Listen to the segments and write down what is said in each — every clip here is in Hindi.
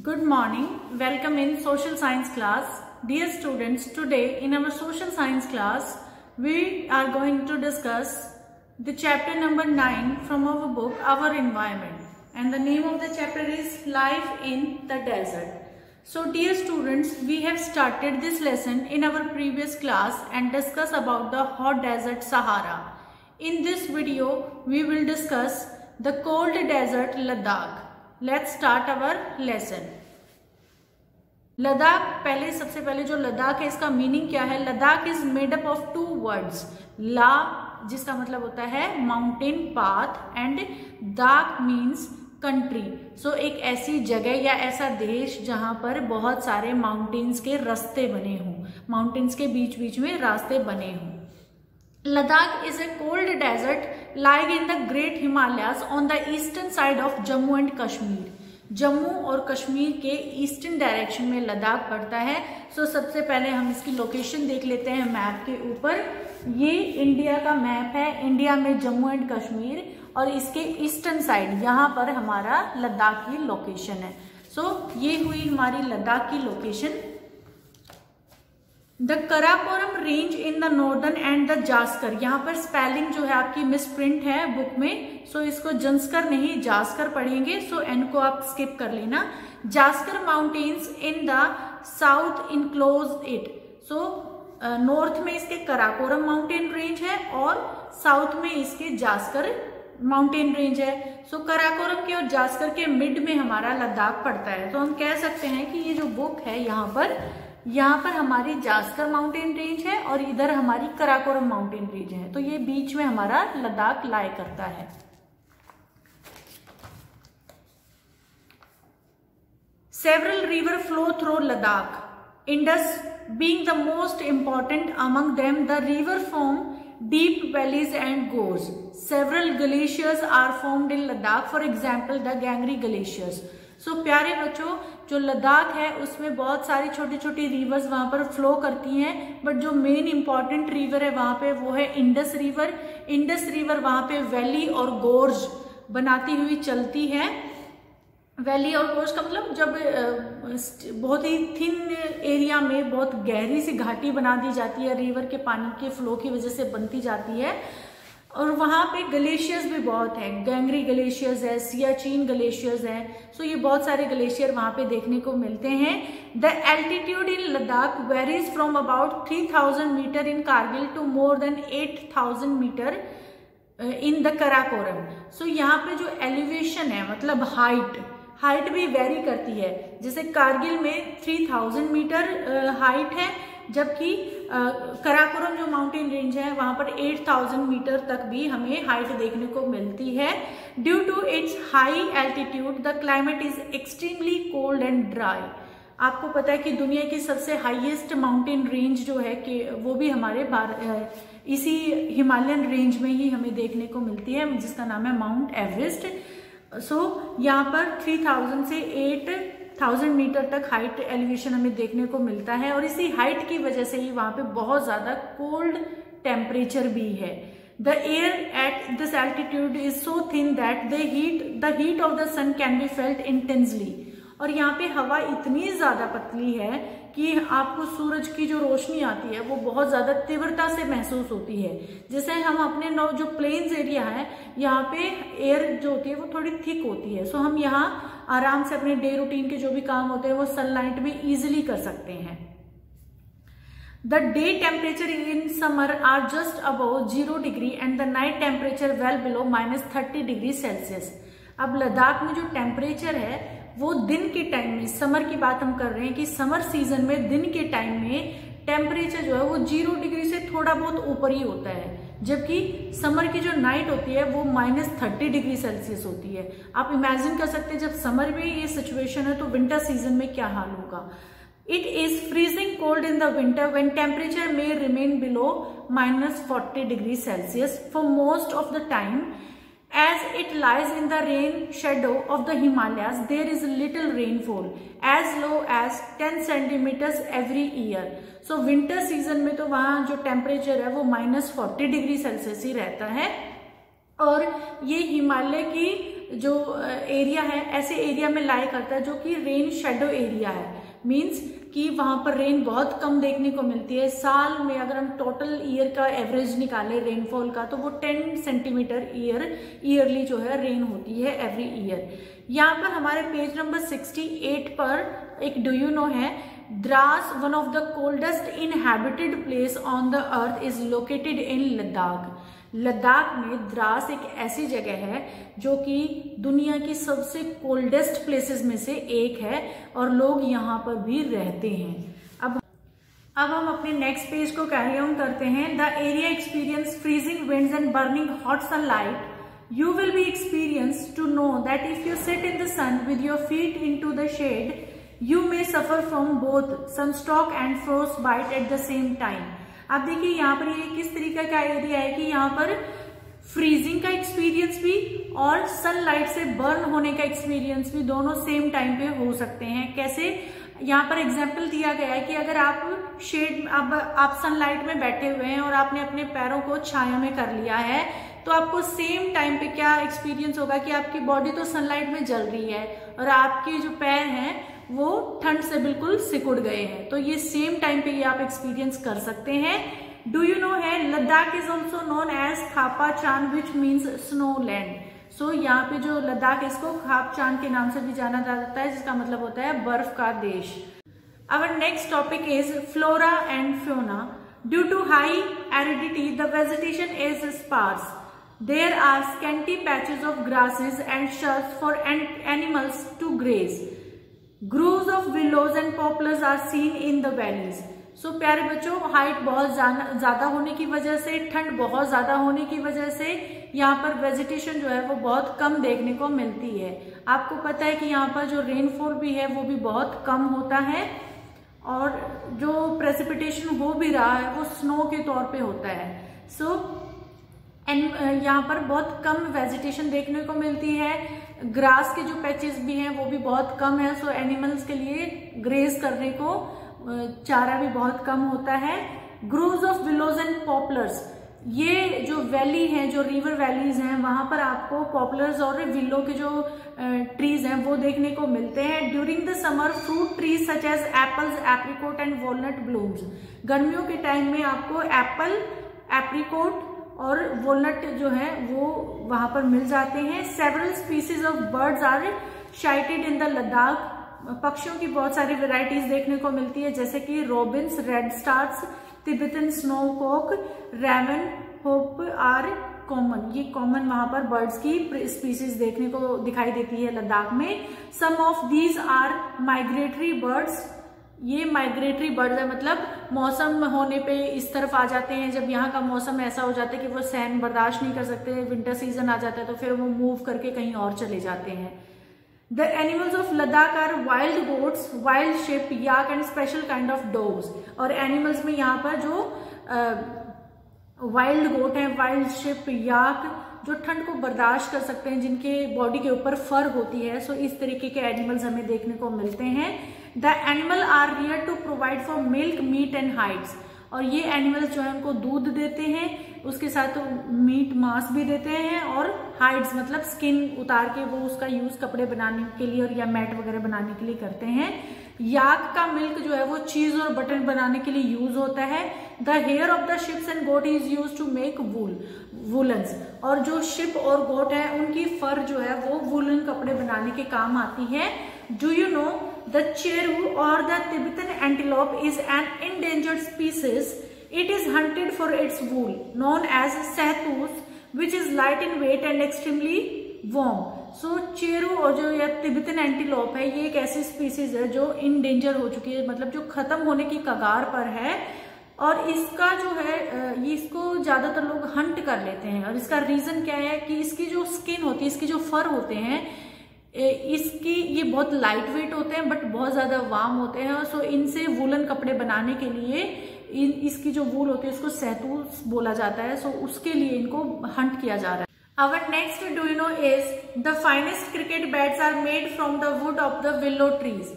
Good morning. Welcome in social science class. Dear students, today in our social science class, we are going to discuss the chapter number 9 from our book, Our Environment. And the name of the chapter is Life in the Desert. So dear students, we have started this lesson in our previous class and discuss about the hot desert Sahara. In this video, we will discuss the cold desert Ladakh. Let's start our lesson. Ladakh, पहले सबसे पहले जो लद्दाख है इसका मीनिंग क्या है? Ladakh is made up of two words, ला जिसका मतलब होता है माउंटेन पाथ एंड दाक मीन्स कंट्री. सो एक ऐसी जगह या ऐसा देश जहां पर बहुत सारे माउंटेन्स के रास्ते बने हों, माउंटेन्स के बीच बीच में रास्ते बने हों. Ladakh is a cold desert lying in the Great Himalayas on the eastern side of Jammu and Kashmir. Jammu और कश्मीर के ईस्टर्न डायरेक्शन में लद्दाख पड़ता है. सो सबसे पहले हम इसकी लोकेशन देख लेते हैं मैप के ऊपर. ये इंडिया का मैप है. इंडिया में जम्मू एंड कश्मीर और इसके ईस्टर्न साइड यहाँ पर हमारा लद्दाख की लोकेशन है. सो ये हुई हमारी लद्दाख की location. The Karakoram range in the northern and the Zanskar, यहाँ पर स्पेलिंग जो है आपकी मिस प्रिंट है बुक में. सो इसको जंस्कर नहीं जास्कर पढ़ेंगे. सो एन को आप स्किप कर लेना. Zanskar mountains in the south enclose it. So north में इसके कराकोरम माउंटेन रेंज है और साउथ में इसके जास्कर माउंटेन रेंज है. सो कराकोरम के और जास्कर के मिड में हमारा लद्दाख पड़ता है. तो हम कह सकते हैं कि ये जो बुक है यहाँ पर हमारी जास्कर माउंटेन रेंज है और इधर हमारी कराकोरम माउंटेन रेंज है. तो ये बीच में हमारा लद्दाख लाई करता है. Several river flow through Ladakh, Indus being the most important among them. The river form deep valleys and gorges. Several glaciers are formed in Ladakh. For example, the Gangri glaciers. So प्यारे बच्चों, जो लद्दाख है उसमें बहुत सारी छोटी छोटी रिवर्स वहां पर फ्लो करती हैं. बट जो मेन इंपॉर्टेंट रिवर है वहां पे वो है इंडस रिवर. इंडस रिवर वहां पे वैली और गोर्ज बनाती हुई चलती है. वैली और गोर्ज का मतलब जब बहुत ही थिन एरिया में बहुत गहरी सी घाटी बना दी जाती है, रिवर के पानी के फ्लो की वजह से बनती जाती है. और वहां पे ग्लेशियर्स भी बहुत हैं. गैंगरी ग्लेशियर्स है, सियाचिन ग्लेशियर्स है. सो ये बहुत सारे ग्लेशियर वहां पे देखने को मिलते हैं. The altitude in Ladakh varies from about 3000 metre in Kargil to more than 8000 metre in the Karakoram. So यहाँ पे जो एलिवेशन है मतलब हाइट भी वेरी करती है. जैसे कारगिल में 3000 मीटर हाइट है, जबकि कराकोरम जो माउंटेन रेंज है वहां पर 8000 मीटर तक भी हमें हाइट देखने को मिलती है. Due to its high altitude the climate is extremely cold and dry. आपको पता है कि दुनिया की सबसे हाईएस्ट माउंटेन रेंज जो है कि वो भी हमारे इसी हिमालयन रेंज में ही हमें देखने को मिलती है, जिसका नाम है माउंट एवरेस्ट. सो यहाँ पर 3000 से 8000 मीटर तक हाइट एलिवेशन हमें देखने को मिलता है. और इसी हाइट की वजह से ही वहां पे बहुत ज्यादा कोल्ड टेम्परेचर भी है. The air at this altitude is so thin that the heat of the sun can be felt intensely. और यहाँ पे हवा इतनी ज्यादा पतली है कि आपको सूरज की जो रोशनी आती है वो बहुत ज्यादा तीव्रता से महसूस होती है. जैसे हम अपने जो प्लेन्स एरिया है यहाँ पे एयर जो होती है वो थोड़ी थिक होती है. सो हम यहाँ आराम से अपने डे रूटीन के जो भी काम होते हैं वो सनलाइट में इजिली कर सकते हैं. The day temperature in summer are just above 0 degree and the night temperature well below -30 degree Celsius. अब लद्दाख में जो टेम्परेचर है वो दिन के टाइम में, समर की बात हम कर रहे हैं कि समर सीजन में दिन के टाइम में टेम्परेचर जो है वो 0 डिग्री से थोड़ा बहुत ऊपर ही होता है, जबकि समर की जो नाइट होती है वो -30 डिग्री सेल्सियस होती है. आप इमेजिन कर सकते हैं जब समर में ये सिचुएशन है तो विंटर सीजन में क्या हाल होगा. It is freezing cold in the winter when temperature may remain below -40 degree Celsius for most of the time. As it lies in the rain shadow of the Himalayas, there is little rainfall, as low as 10 centimeters every year. So winter season में तो वहाँ जो टेम्परेचर है वो -40 डिग्री सेल्सियस ही रहता है. और ये हिमालय की जो एरिया है ऐसे एरिया में लाई करता है जो कि रेन शेडो एरिया है। मीन्स कि वहां पर रेन बहुत कम देखने को मिलती है। साल में अगर हम टोटल ईयर का एवरेज निकालें रेनफॉल का तो वो 10 सेंटीमीटर ईयरली जो है रेन होती है एवरी ईयर। यहाँ पर हमारे पेज नंबर 68 पर एक डू यू नो है, Dras one of the coldest inhabited place on the earth is located in Ladakh. Ladakh में द्रास एक ऐसी जगह है जो कि दुनिया की सबसे कोल्डेस्ट प्लेसेस में से एक है और लोग यहाँ पर भी रहते हैं। अब हम अपने नेक्स्ट पेज को कैरी ऑन करते हैं। The area experience freezing winds and burning hot sunlight. You will be experienced to know that if you sit in the sun with your feet into the shade, you may suffer from both sunstroke and frostbite at the same time. अब देखिए यहाँ पर ये किस तरीके का एरिया है कि यहाँ पर फ्रीजिंग का एक्सपीरियंस भी और सनलाइट से बर्न होने का एक्सपीरियंस भी दोनों सेम टाइम पे हो सकते हैं। कैसे? यहाँ पर एग्जाम्पल दिया गया है कि अगर आप शेड आप सनलाइट में बैठे हुए हैं और आपने अपने पैरों को छाया में कर लिया है तो आपको सेम टाइम पे क्या एक्सपीरियंस होगा कि आपकी बॉडी तो सनलाइट में जल रही है और आपके जो पैर हैं वो ठंड से बिल्कुल सिकुड़ गए हैं। तो ये सेम टाइम पे ये आप एक्सपीरियंस कर सकते हैं। डू यू नो है Ladakh is also known as Khapachan which means snow land. So यहाँ पे जो लद्दाख इसको खापचान के नाम से भी जाना जाता है जिसका मतलब होता है बर्फ का देश। Our next topic is flora and fauna. Due to high aridity the vegetation is sparse. There are scanty patches of grasses and shrubs for animals to graze. Groves of willows and poplars are seen in the valleys. So प्यारे बच्चों, हाइट बहुत ज्यादा होने की वजह से, ठंड बहुत ज्यादा होने की वजह से यहाँ पर वेजिटेशन जो है वो बहुत कम देखने को मिलती है। आपको पता है कि यहाँ पर जो रेनफॉल भी है वो भी बहुत कम होता है और जो प्रेसिपिटेशन हो भी रहा है वो स्नो के तौर पे होता है। सो यहाँ पर बहुत कम वेजिटेशन देखने को मिलती है। ग्रास के जो पैचेस भी हैं वो भी बहुत कम है। सो एनिमल्स के लिए ग्रेज करने को चारा भी बहुत कम होता है। ग्रोव्स ऑफ विलोज एंड पॉपुलर्स, ये जो वैली है, जो रिवर वैलीज हैं, वहां पर आपको पॉपुलर्स और विलो के जो ट्रीज हैं वो देखने को मिलते हैं। During the summer fruit trees such as apples, apricot and walnut blooms. गर्मियों के टाइम में आपको एप्पल, एप्रिकॉट और वॉलनट जो है वो वहां पर मिल जाते हैं। Several species of birds are sighted in the Ladakh. पक्षियों की बहुत सारी वेराइटीज देखने को मिलती है जैसे कि robins, red stars, Tibetan snowcock, raven hoopoe are common. ये कॉमन वहां पर बर्ड्स की स्पीसीज देखने को दिखाई देती है लद्दाख में। Some of these are migratory birds. ये माइग्रेटरी बर्ड्स है, मतलब मौसम होने पे इस तरफ आ जाते हैं। जब यहाँ का मौसम ऐसा हो जाता है कि वो सहन बर्दाश्त नहीं कर सकते, विंटर सीजन आ जाता है तो फिर वो मूव करके कहीं और चले जाते हैं। The animals of Ladakh are wild goats, wild sheep, yak and special kind of dogs. और एनिमल्स में यहाँ पर जो वाइल्ड गोट है, वाइल्ड शिप, याक, जो ठंड को बर्दाश्त कर सकते हैं, जिनके बॉडी के ऊपर फर होती है, सो इस तरीके के एनिमल्स हमें देखने को मिलते हैं। The animal are rear to provide for milk, meat and hides. और ये एनिमल्स जो है उनको दूध देते हैं, उसके साथ मीट, मांस भी देते हैं, और हाइड्स मतलब स्किन उतार के वो उसका यूज कपड़े बनाने के लिए और या मैट वगैरह बनाने के लिए करते हैं। याक का मिल्क जो है वो चीज और बटर बनाने के लिए यूज होता है। The hair of the sheeps and goat is use to make woollens. और जो शिप और गोट है उनकी फर जो है वो वूलन कपड़े बनाने के काम आती है। डू यू नो द चेरू और the Tibetan antelope is an endangered species. It is hunted for its wool, known as सहतूस, which is light in weight and extremely warm. So चेरू और जो या तिब्बतन एंटीलोप है, ये एक ऐसी स्पीसीज है जो इंडेंजर हो चुकी है, मतलब जो खत्म होने की कगार पर है। और इसका जो है इसको ज्यादातर लोग हंट कर लेते हैं। और इसका रीजन क्या है कि इसकी जो स्किन होती है, इसके जो फर होते हैं, ये बहुत लाइट वेट होते हैं बट बहुत ज्यादा वार्म होते हैं। सो इनसे वूलन कपड़े बनाने के लिए इसकी जो वूल होती है उसको सहतूस बोला जाता है। सो उसके लिए इनको हंट किया जा रहा है। Our next do you know is the finest cricket bats are made from the wood of the willow trees.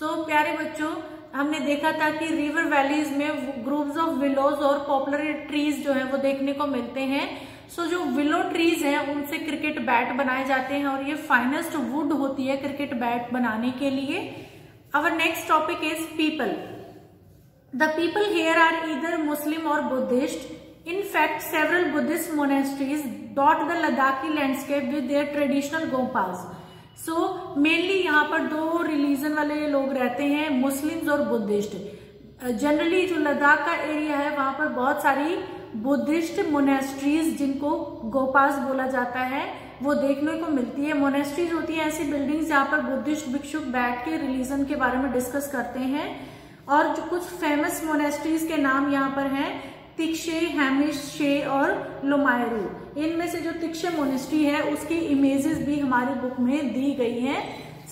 So प्यारे बच्चों, हमने देखा था कि रिवर वैलीज में ग्रुप्स ऑफ विलोज और पॉपुलर ट्रीज जो है वो देखने को मिलते हैं। सो जो विलो ट्रीज हैं उनसे क्रिकेट बैट बनाए जाते हैं और ये फाइनेस्ट वुड होती है क्रिकेट बैट बनाने के लिए। Our next topic is people. The people here are either Muslim or Buddhist. In fact, several Buddhist monasteries dot the Ladakhi landscape with their traditional gopas. So mainly यहाँ पर दो रिलीजन वाले लोग रहते हैं, मुस्लिम्स और बुद्धिस्ट। जनरली जो लद्दाख का एरिया है वहां पर बहुत सारी बुद्धिस्ट मोनेस्ट्रीज जिनको गोपास बोला जाता है वो देखने को मिलती है। मोनेस्ट्रीज होती है ऐसी बिल्डिंग्स जहाँ पर बुद्धिस्ट भिक्षुक बैठ के रिलीजन के बारे में डिस्कस करते हैं। और जो कुछ फेमस मोनेस्ट्रीज के नाम यहाँ पर हैं, तिक्षे, हेमिशे और लोमायरू। इनमें से जो तिक्षे मोनेस्ट्री है उसकी इमेजेस भी हमारी बुक में दी गई हैं।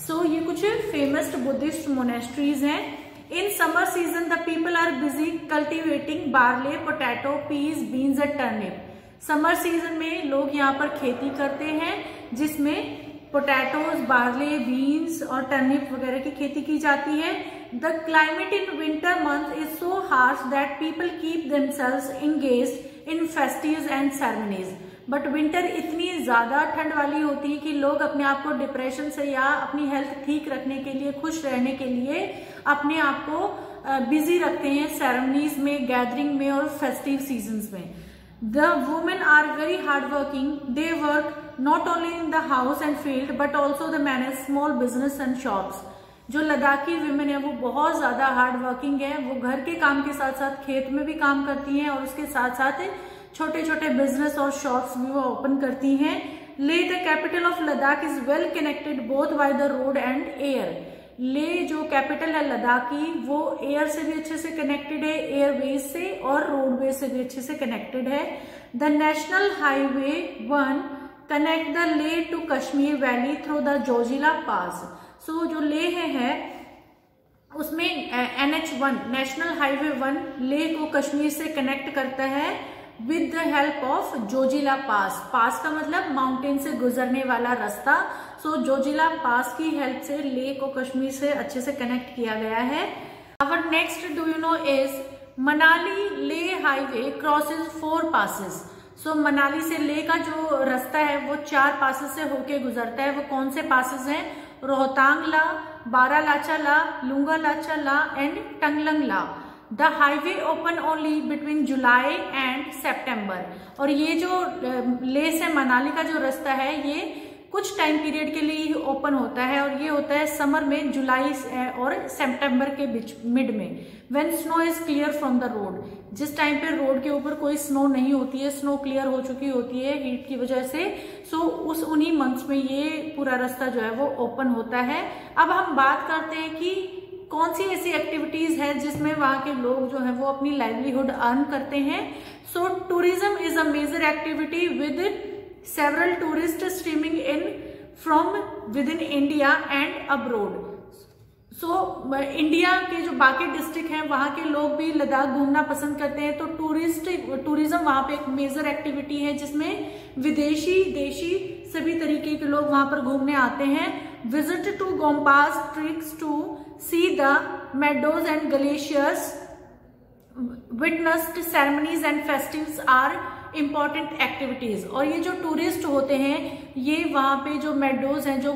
सो ये कुछ फेमस बुद्धिस्ट मोनेस्ट्रीज हैं। In summer season the people are busy cultivating barley, potato, peas, beans and turnip. Summer season में लोग यहाँ पर खेती करते हैं जिसमें पोटैटोज, बार्ले, बीन्स और टर्निप वगैरह की खेती की जाती है। The climate in winter month is so harsh that people keep themselves engaged in festivals and ceremonies. But winter इतनी ज्यादा ठंड वाली होती है कि लोग अपने आप को डिप्रेशन से या अपनी हेल्थ ठीक रखने के लिए, खुश रहने के लिए अपने आप को बिजी रखते हैं सेरेमनीज में, गैदरिंग में और फेस्टिव सीजन्स में। The women are very hardworking. They work not only in the house and field but also they manage small business and shops. जो लद्दाखी विमेन है वो बहुत ज्यादा हार्ड वर्किंग है। वो घर के काम के साथ साथ खेत में भी काम करती हैं और उसके साथ साथ छोटे छोटे बिजनेस और शॉप्स भी वो ओपन करती हैं। ले the capital of Ladakh is well connected both by the road and air. ले जो कैपिटल है लद्दाख की वो एयर से भी अच्छे से कनेक्टेड है, एयरवेज से और रोडवेज से भी अच्छे से कनेक्टेड है। The national highway 1 connect the Leh to Kashmir valley through the Zojila pass. So जो लेह है उसमें NH1 नेशनल हाईवे 1 लेह को कश्मीर से कनेक्ट करता है with the help of Zojila pass. Pass का मतलब माउंटेन से गुजरने वाला रास्ता। सो जोजिला पास की हेल्प से लेह को कश्मीर से अच्छे से कनेक्ट किया गया है। Our next do you know is Manali Leh highway crosses 4 passes. So Manali से लेह का जो रास्ता है वो 4 पासेस से होके गुजरता है। वो कौन से पासेस हैं? Rohtang La, Baralacha La, Lunga Lacha La and Tanglang La. The highway open only between July and September. और ये जो लेह से मनाली का जो रास्ता है ये कुछ टाइम पीरियड के लिए ही ओपन होता है और ये होता है समर में, जुलाई और सितंबर के बीच मिड में, when snow is clear from the road. जिस टाइम पे रोड के ऊपर कोई स्नो नहीं होती है, स्नो क्लियर हो चुकी होती है हीट की वजह से। सो उन्हीं मंथ्स में ये पूरा रास्ता जो है वो ओपन होता है। अब हम बात करते हैं कि कौन सी ऐसी एक्टिविटीज है जिसमें वहां के लोग जो है वो अपनी लाइवलीहुड अर्न करते हैं। So tourism is a major activity with several tourists streaming in from within India and abroad. So India के जो बाकी डिस्ट्रिक्ट हैं वहां के लोग भी लद्दाख घूमना पसंद करते हैं। तो टूरिज्म वहां पे एक मेजर एक्टिविटी है जिसमें विदेशी, देशी सभी तरीके के लोग वहां पर घूमने आते हैं। Visit to gompas treks to see the meadows and glaciers, witnessed ceremonies and festivals are important activities. और ये जो टूरिस्ट होते हैं ये वहां पे जो मेडोज हैं, जो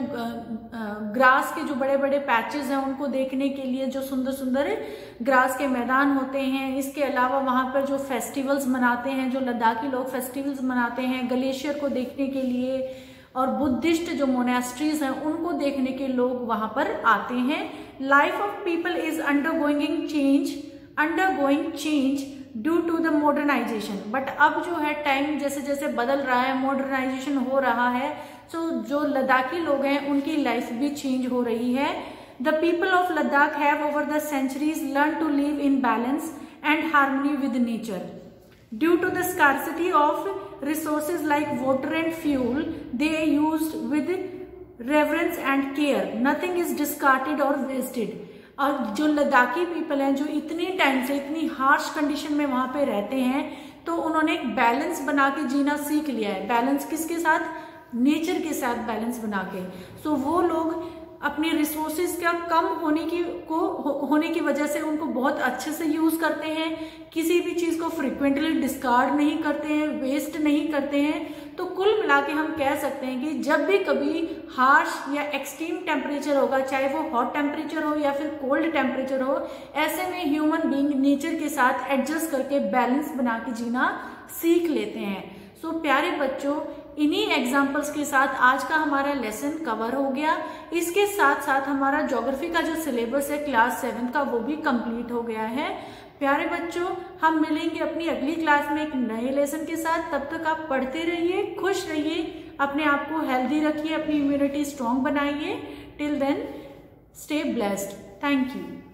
ग्रास के जो बड़े बड़े पैचेस हैं उनको देखने के लिए, जो सुंदर सुंदर ग्रास के मैदान होते हैं, इसके अलावा वहां पर जो फेस्टिवल्स मनाते हैं, जो लद्दाखी लोग फेस्टिवल्स मनाते हैं ग्लेशियर को देखने के लिए, और बुद्धिस्ट जो मोनेस्ट्रीज हैं उनको देखने के लोग वहां पर आते हैं। Life of people is undergoing change due to the modernisation. But अब जो है टाइम जैसे जैसे बदल रहा है, मॉडर्नाइजेशन हो रहा है, तो जो लद्दाखी लोग हैं उनकी लाइफ भी चेंज हो रही है। The people of Ladakh have over the centuries learn to live in balance and harmony with nature. Due to the scarcity of resources like water and fuel they used with reverence and care. Nothing is discarded और वेस्टेड। और जो लद्दाखी पीपल हैं जो इतने टाइम से इतनी हार्श कंडीशन में वहां पे रहते हैं तो उन्होंने एक बैलेंस बना के जीना सीख लिया है। बैलेंस किसके साथ? नेचर के साथ बैलेंस बना के। सो वो लोग अपनी रिसोर्सेज का कम होने की वजह से उनको बहुत अच्छे से यूज करते हैं, किसी भी चीज को फ्रिक्वेंटली डिस्कार्ड नहीं करते हैं, वेस्ट नहीं करते हैं। तो कुल मिला के हम कह सकते हैं कि जब भी कभी हार्श या एक्सट्रीम टेम्परेचर होगा, चाहे वो हॉट टेम्परेचर हो या फिर कोल्ड टेम्परेचर हो, ऐसे में ह्यूमन बीइंग नेचर के साथ एडजस्ट करके बैलेंस बना के जीना सीख लेते हैं। सो प्यारे बच्चों, इन्हीं एग्जाम्पल्स के साथ आज का हमारा लेसन कवर हो गया। इसके साथ साथ हमारा ज्योग्राफी का जो सिलेबस है क्लास 7 का वो भी कंप्लीट हो गया है। प्यारे बच्चों, हम मिलेंगे अपनी अगली क्लास में एक नए लेसन के साथ। तब तक आप पढ़ते रहिए, खुश रहिए, अपने आप को हेल्दी रखिए, अपनी इम्यूनिटी स्ट्रांग बनाइए। Till then stay blessed. Thank you.